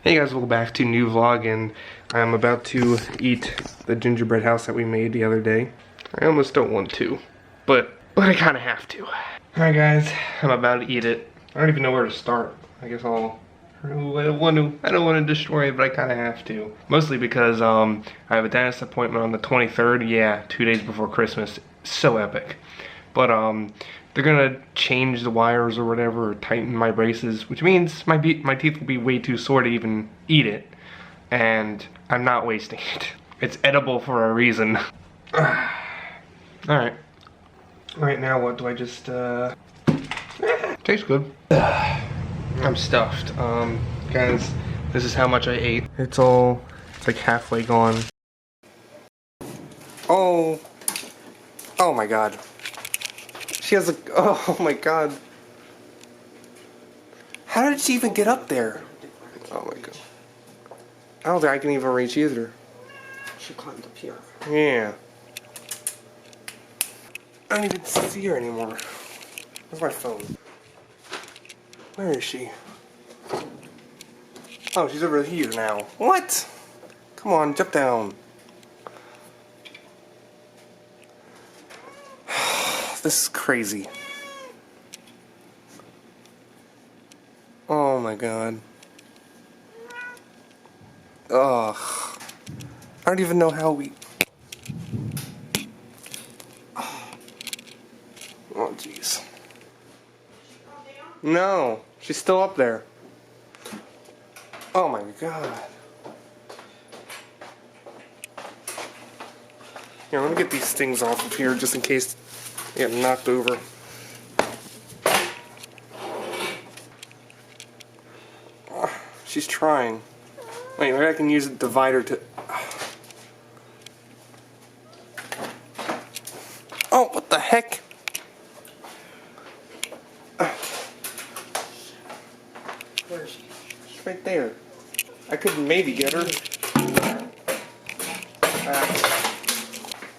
Hey guys, welcome back to new vlog, and I'm about to eat the gingerbread house that we made the other day. I almost don't want to, but I kind of have to. Alright guys, I'm about to eat it. I don't even know where to start. I guess I don't want to destroy it, but I kind of have to. Mostly because I have a dentist appointment on the 23rd. Yeah, 2 days before Christmas. So epic. But they're gonna change the wires or whatever, or tighten my braces, which means my teeth will be way too sore to even eat it, and I'm not wasting it. It's edible for a reason. Alright. Right now, what do I just, tastes good. I'm stuffed. Guys, this is how much I ate. It's like halfway gone. Oh my god. She has a, oh my god. How did she even get up there? Oh my god. I don't think I can even reach either. She climbed up here. Yeah. I don't even see her anymore. Where's my phone? Where is she? Oh, she's over here now. What? Come on, jump down. This is crazy. Oh my god. Ugh. I don't even know how we... Oh jeez. No, she's still up there. Oh my god. Here, let me get these things off of here just in case I get knocked over. She's trying. Wait, maybe I can use a divider to... Oh, what the heck? Where is she? She's right there. I could maybe get her.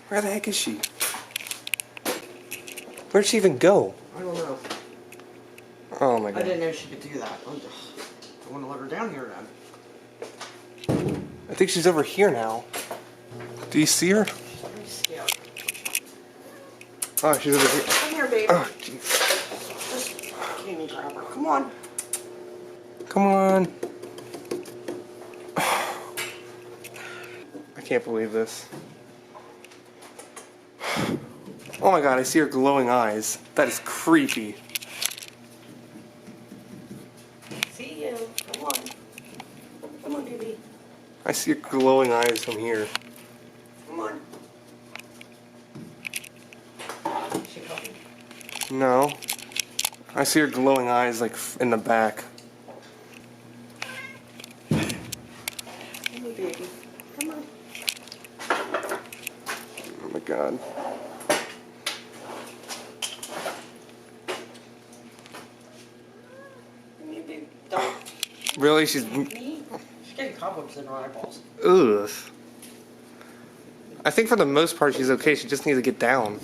Where the heck is she? Where'd she even go? I don't know. Oh my god. I didn't know she could do that. I want to let her down here then. I think she's over here now. Do you see her? I'm scared. Oh, she's over here. Come here, baby. Oh, jeez. Just candy grab her. Come on. Come on. I can't believe this. Oh my god, I see her glowing eyes. That is creepy. See you. Come on. Come on, baby. I see her glowing eyes from here. Come on. She coming? No. I see her glowing eyes like in the back. Come on, baby. Come on. Oh my god. Come here, baby. Don't. Really? She's... She's getting cobwebs in her eyeballs. Ugh. I think for the most part she's okay. She just needs to get down.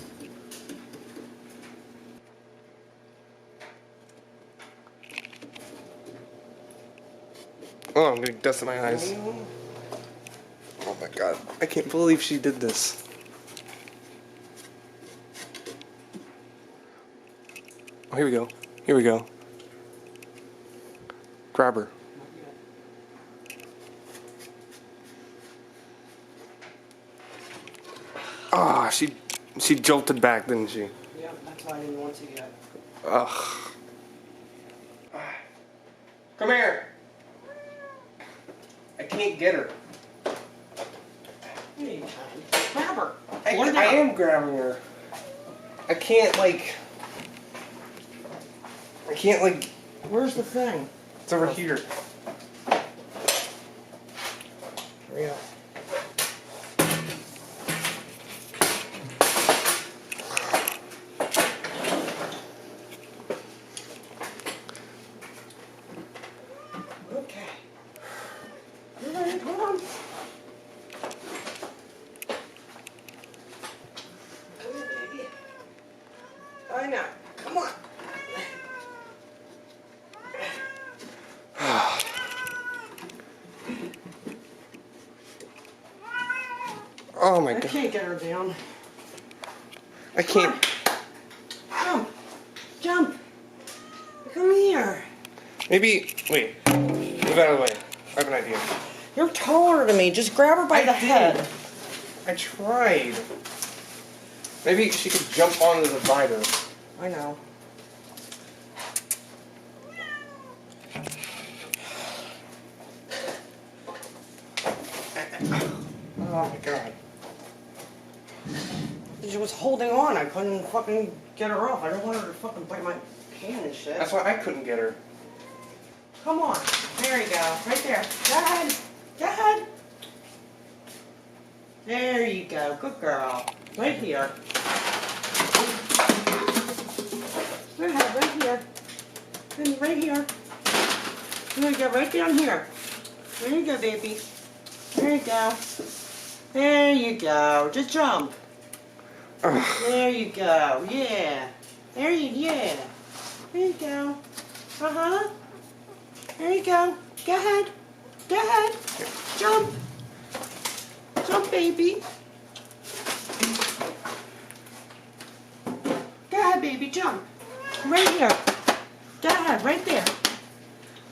Oh, I'm getting dust in my eyes. Oh my god. I can't believe she did this. Oh, here we go. Here we go. Grab her. Ah, she jolted back, didn't she? Yeah, that's why I didn't want to yet. Ugh. Come here. I can't get her. Yeah, you can. Grab her. I am grabbing her. I can't like. Where's the thing? It's over here. Hurry up. Okay. All right, hold on. Come here, baby. I know. Come on. Oh my I god. can't get her down. I can't. Jump. Jump. Come here. Maybe, wait. Move out of the way. I have an idea. You're taller than me. Just grab her by the head. I tried. Maybe she could jump on the divider. I know. Oh my god. She was holding on. I couldn't fucking get her off. I don't want her to fucking bite my hand and shit. That's why I couldn't get her. Come on. There you go. Right there. Go ahead. Go ahead. There you go. Good girl. Right here. Go ahead. Right here. And right here. There you go. Right down here. There you go, baby. There you go. There you go. Just jump. There you go. Yeah. Yeah. There you go. Uh-huh. There you go. Go ahead. Go ahead. Jump. Jump, baby. Go ahead, baby. Jump. Right here. Go ahead. Right there.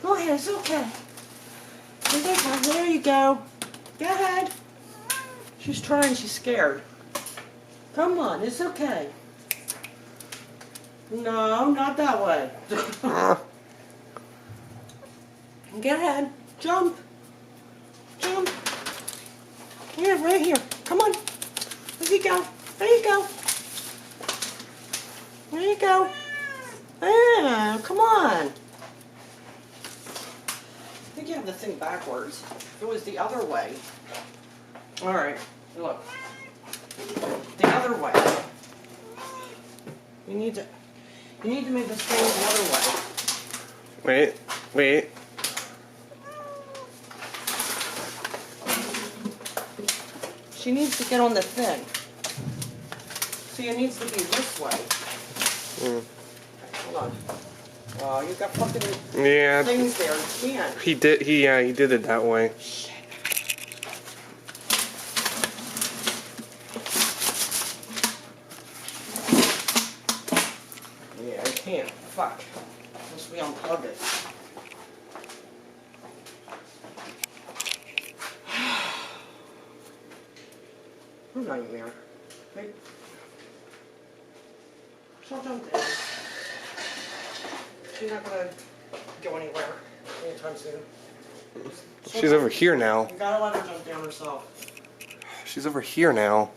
Go ahead. It's okay. There you go. Go ahead. She's trying. She's scared. Come on. It's okay. No, not that way. Go ahead. Jump. Jump. Yeah, right here. Come on. There you go. There you go. There you go. Yeah, come on. I think you have the thing backwards. If it was the other way. Alright, look. The other way. You need to make this thing the other way. Wait. She needs to get on the thing. See, it needs to be this way. Hold on. Oh, you got fucking things there. You can't. He did it that way. Shit. Yeah, I can't. Fuck. Unless we unplug it. Nightmare. Right? She'll jump in. She's not gonna go anywhere anytime soon. She's over here now. You gotta let her jump down herself. She's over here now.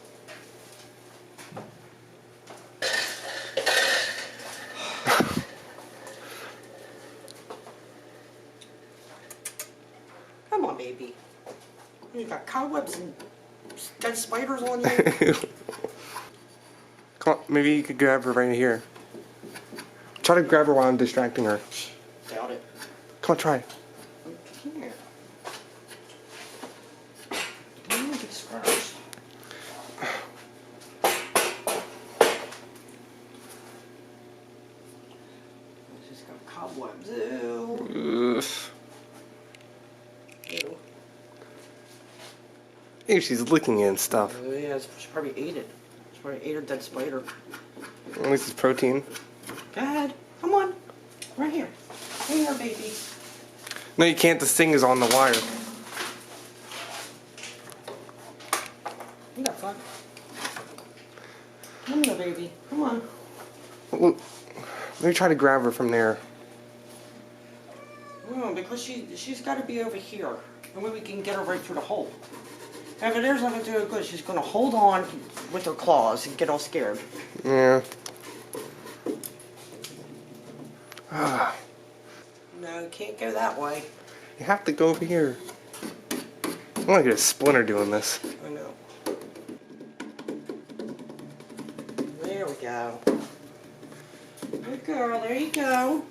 Come on, baby. You got cobwebs and dead spiders on you. Come on, maybe you could grab her right here. Try to grab her while I'm distracting her. Doubt it. Come on, try. Here. I'm gonna get scratched. She's got cobwebs. Ew. Ugh. Ew. Ew, she's licking it and stuff. Oh, yeah, she probably ate it. She probably ate a dead spider. At least it's protein. Go ahead. Come on. Right here. Right here, baby. No, you can't. This thing is on the wire. You got fun. Come here, baby. Come on. Look, let me try to grab her from there. No, because she's got to be over here. And then we can get her right through the hole. If it is not going to do it good, she's going to hold on with her claws and get all scared. Yeah. No, you can't go that way. You have to go over here. I want to get a splinter doing this. I know. There we go. Good girl, there you go.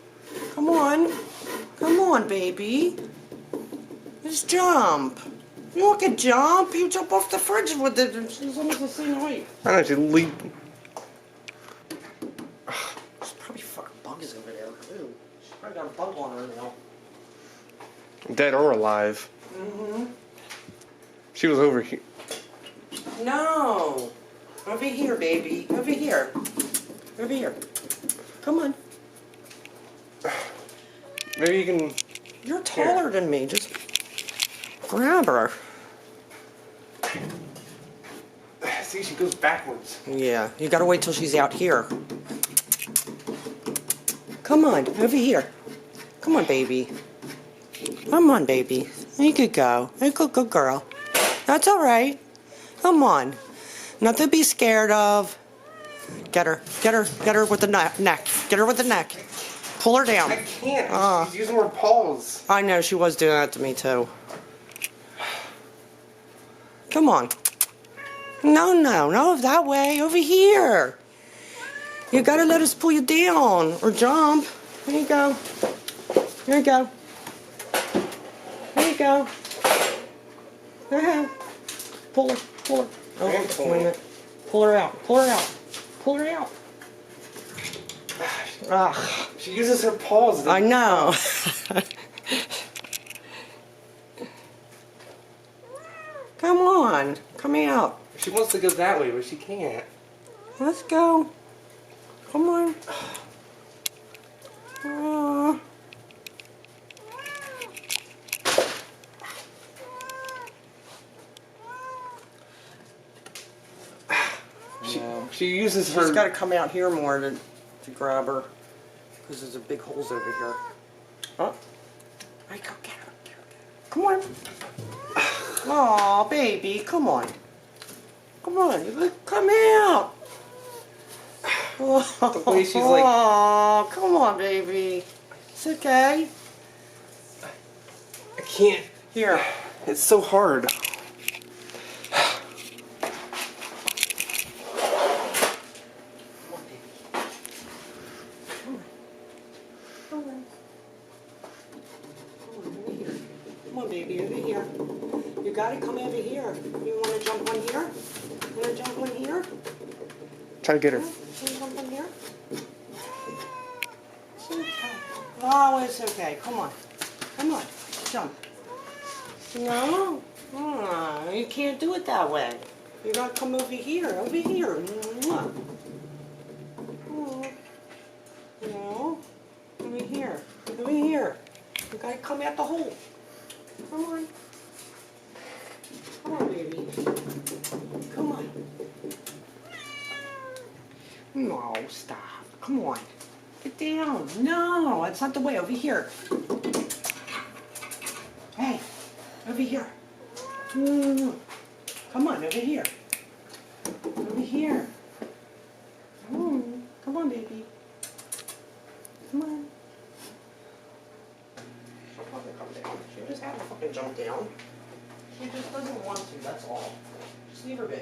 Come on. Come on, baby. Just jump. You can jump. You jump off the fridge with it. She's almost the same height. I don't know, she leaped. There's probably fucking bugs over there. Ew. She's probably got a bug on her now. Dead or alive. Mm-hmm. She was over here. No. Over here, baby. Over here. Over here. Come on. Maybe you can... You're taller than me. Just grab her. See, she goes backwards. Yeah, you gotta wait till she's out here. Come on, over here. Come on, baby. Come on, baby. You could go. You good girl. That's all right. Come on. Nothing to be scared of. Get her. Get her. Get her with the neck. Get her with the neck. Pull her down. I can't. She's using her paws. I know, she was doing that to me, too. Come on. No, that way. Over here. You gotta let us pull you down or jump. Here you go. Here you go. Here you go. Go ahead. Pull her. Oh, wait a minute. Pull her out. Pull her out. Ugh. She uses her paws. I know. Come on. Come out. She wants to go that way, but she can't. Let's go. Come on. Oh. She uses her... She's got to come out here more to grab her. Because there's a big holes over here. Oh. I go get her. Come on. Aw, baby. Come on. Come on. Come out. The way she's like... Oh, come on, baby. It's okay. I can't. Here. It's so hard. Come on, baby, over here. You gotta come over here. You wanna jump on here? You wanna jump on here? Try to get her. You wanna jump on here? It's okay. Oh, it's okay. Come on. Come on. Jump. No? Oh, you can't do it that way. You gotta come over here. Over here. Mwah. Oh. No. Over here. Over here. You gotta come out the hole. Come on. Come on, baby. Come on. No, stop. Come on. Get down. No, that's not the way. Over here. Hey, over here. Come on, over here. Over here. Come on, baby. Come on. She'll probably come down. She just had to fucking jump down. She just doesn't want to, that's all. Just leave her be.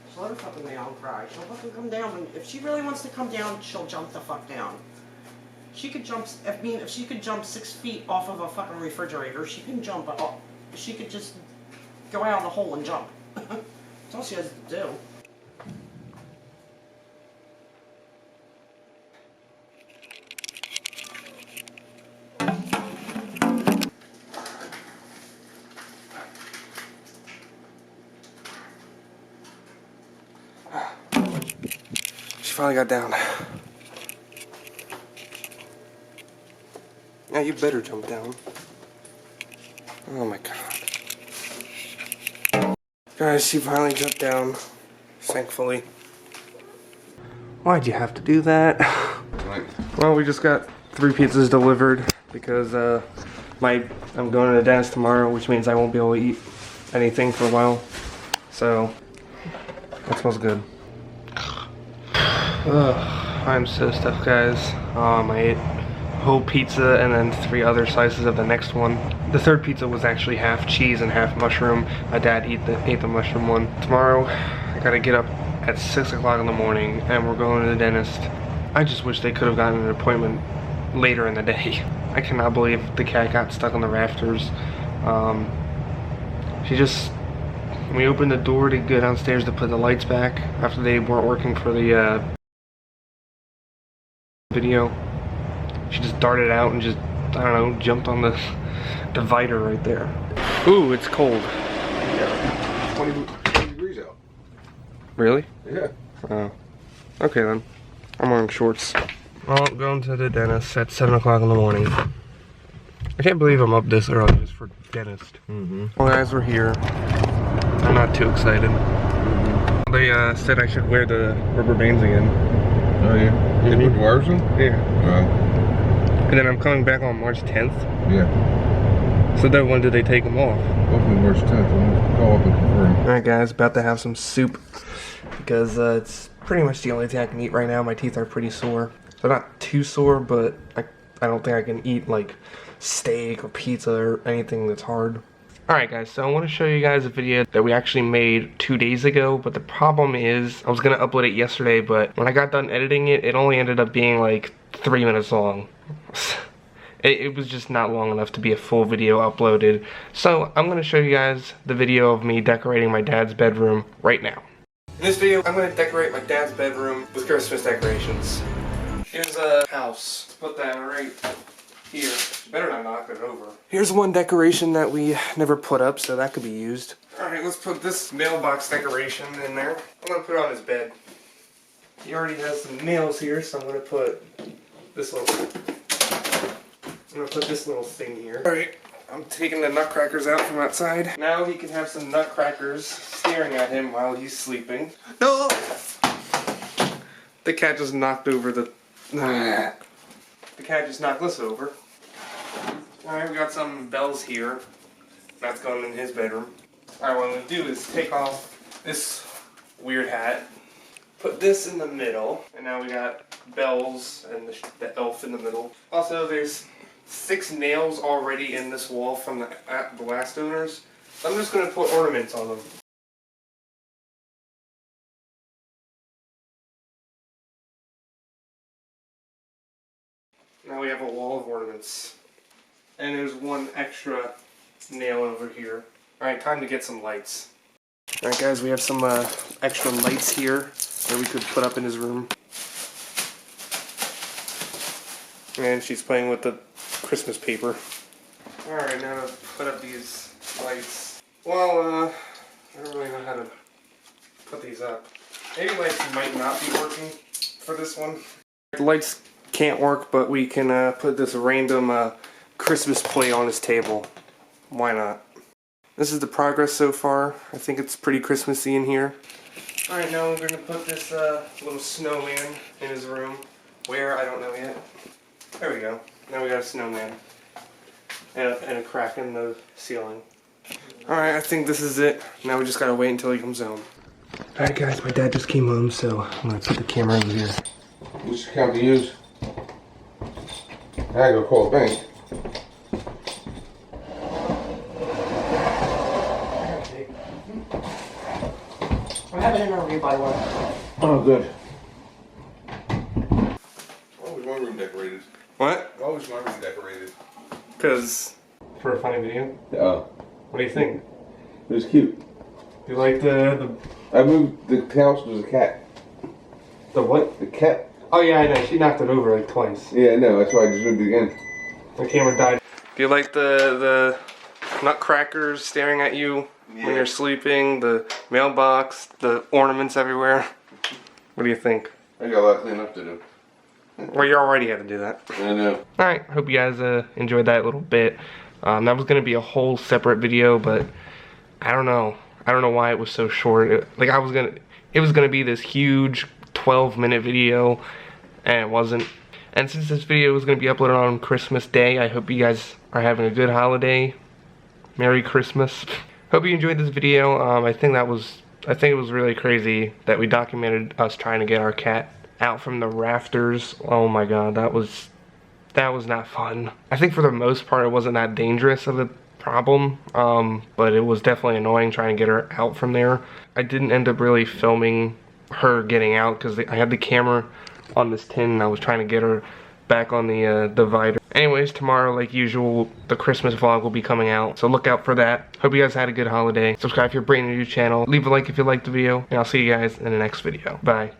Just let her fucking lay down and cry. She'll fucking come down. If she really wants to come down, she'll jump the fuck down. She could jump, if she could jump 6 feet off of a fucking refrigerator, she can jump up. She could just go out in the hole and jump. That's all she has to do. She finally got down. Now you better jump down. Oh my god. Guys, she finally jumped down. Thankfully. Why'd you have to do that? Well, we just got 3 pizzas delivered because I'm going to the dentist tomorrow, which means I won't be able to eat anything for a while. So, that smells good. Ugh, I'm so stuffed, guys. I ate whole pizza and then 3 other slices of the next one. The third pizza was actually half cheese and half mushroom. My dad ate the mushroom one. Tomorrow, I gotta get up at 6 o'clock in the morning and we're going to the dentist. I just wish they could have gotten an appointment later in the day. I cannot believe the cat got stuck on the rafters. We opened the door to go downstairs to put the lights back after they weren't working for the video. She just darted out and just, I don't know, jumped on the divider right there. Ooh, it's cold. Yeah, 20 degrees out. Really? Yeah. Oh. Okay then. I'm wearing shorts. Well, I'm going to the dentist at 7 o'clock in the morning. I can't believe I'm up this early just for dentist. Mm-hmm. Well guys, we're here. I'm not too excited. Mm-hmm. They said I should wear the rubber bands again. Oh yeah? You put the wires in? Yeah. Oh. And then I'm coming back on March 10th. Yeah. So then when do they take them off? Hopefully March 10th. I'll call up and confirm. Alright guys, about to have some soup. Because it's pretty much the only thing I can eat right now. My teeth are pretty sore. They're not too sore, but I don't think I can eat like steak or pizza or anything that's hard. Alright guys, so I want to show you guys a video that we actually made 2 days ago, but the problem is I was going to upload it yesterday, but when I got done editing it, it only ended up being like 3 minutes long. It was just not long enough to be a full video uploaded. So I'm going to show you guys the video of me decorating my dad's bedroom right now. In this video, I'm going to decorate my dad's bedroom with Christmas decorations. Here's a house. Put that right here. Better not knock it over. Here's one decoration that we never put up, so that could be used. Alright, let's put this mailbox decoration in there. I'm going to put it on his bed. He already has some nails here, so I'm going to put this little... I'm going to put this little thing here. Alright, I'm taking the nutcrackers out from outside. Now he can have some nutcrackers staring at him while he's sleeping. No! The cat just knocked over the... The cat just knocked this over. Alright, we got some bells here. That's going in his bedroom. Alright, what I'm going to do is take off this weird hat, put this in the middle, and now we got bells and the elf in the middle. Also, there's 6 nails already in this wall from the last owners. So I'm just going to put ornaments on them. Now we have a wall of ornaments. And there's one extra nail over here. Alright, time to get some lights. Alright guys, we have some extra lights here that we could put up in his room. And she's playing with the Christmas paper. Alright, now to put up these lights. Well, I don't really know how to put these up. Maybe lights might not be working for this one. The lights can't work, but we can put this random Christmas play on his table. Why not? This is the progress so far. I think it's pretty Christmassy in here. Alright, now we're going to put this little snowman in his room. Where? I don't know yet. There we go. Now we got a snowman. And a crack in the ceiling. Alright, I think this is it. Now we just gotta wait until he comes home. Alright guys, my dad just came home, so I'm gonna put the camera over here. Which account to use? I gotta go call the bank. I have it in our rebuy one. Oh, good. Always my room decorated. What? Always my room decorated. Because... For a funny video? Oh. What do you think? It was cute. Do you like the... I moved the house was a cat. The what? The cat. Oh yeah, I know. She knocked it over like twice. Yeah, I know. That's why I just moved it again. The camera died. Do you like the nutcrackers staring at you when you're sleeping? The mailbox, the ornaments everywhere? What do you think? I got a lot of cleaning up to do. Well, you already had to do that. I know. Alright, hope you guys enjoyed that little bit. That was going to be a whole separate video, but I don't know. I don't know why it was so short. It was gonna be this huge 12-minute video, and it wasn't. And since this video was gonna be uploaded on Christmas Day, I hope you guys are having a good holiday. Merry Christmas. Hope you enjoyed this video. I think it was really crazy that we documented us trying to get our cat out from the rafters. Oh my god, that was not fun. I think for the most part it wasn't that dangerous of a problem, but it was definitely annoying trying to get her out from there. I didn't end up really filming her getting out because I had the camera on this tin and I was trying to get her back on the divider. Anyways, tomorrow, like usual, the Christmas vlog will be coming out, so look out for that. Hope you guys had a good holiday. Subscribe if you're brand new to the channel. Leave a like if you liked the video, and I'll see you guys in the next video. Bye.